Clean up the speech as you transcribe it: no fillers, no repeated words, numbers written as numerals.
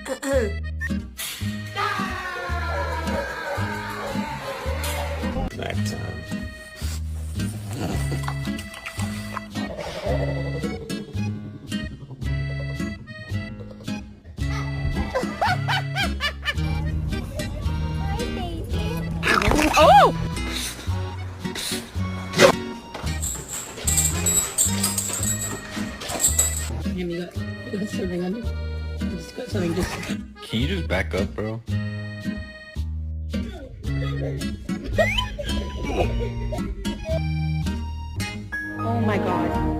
Nighttime. Oh! You got something on it. You just got something just... Can you just back up, bro? Oh my god.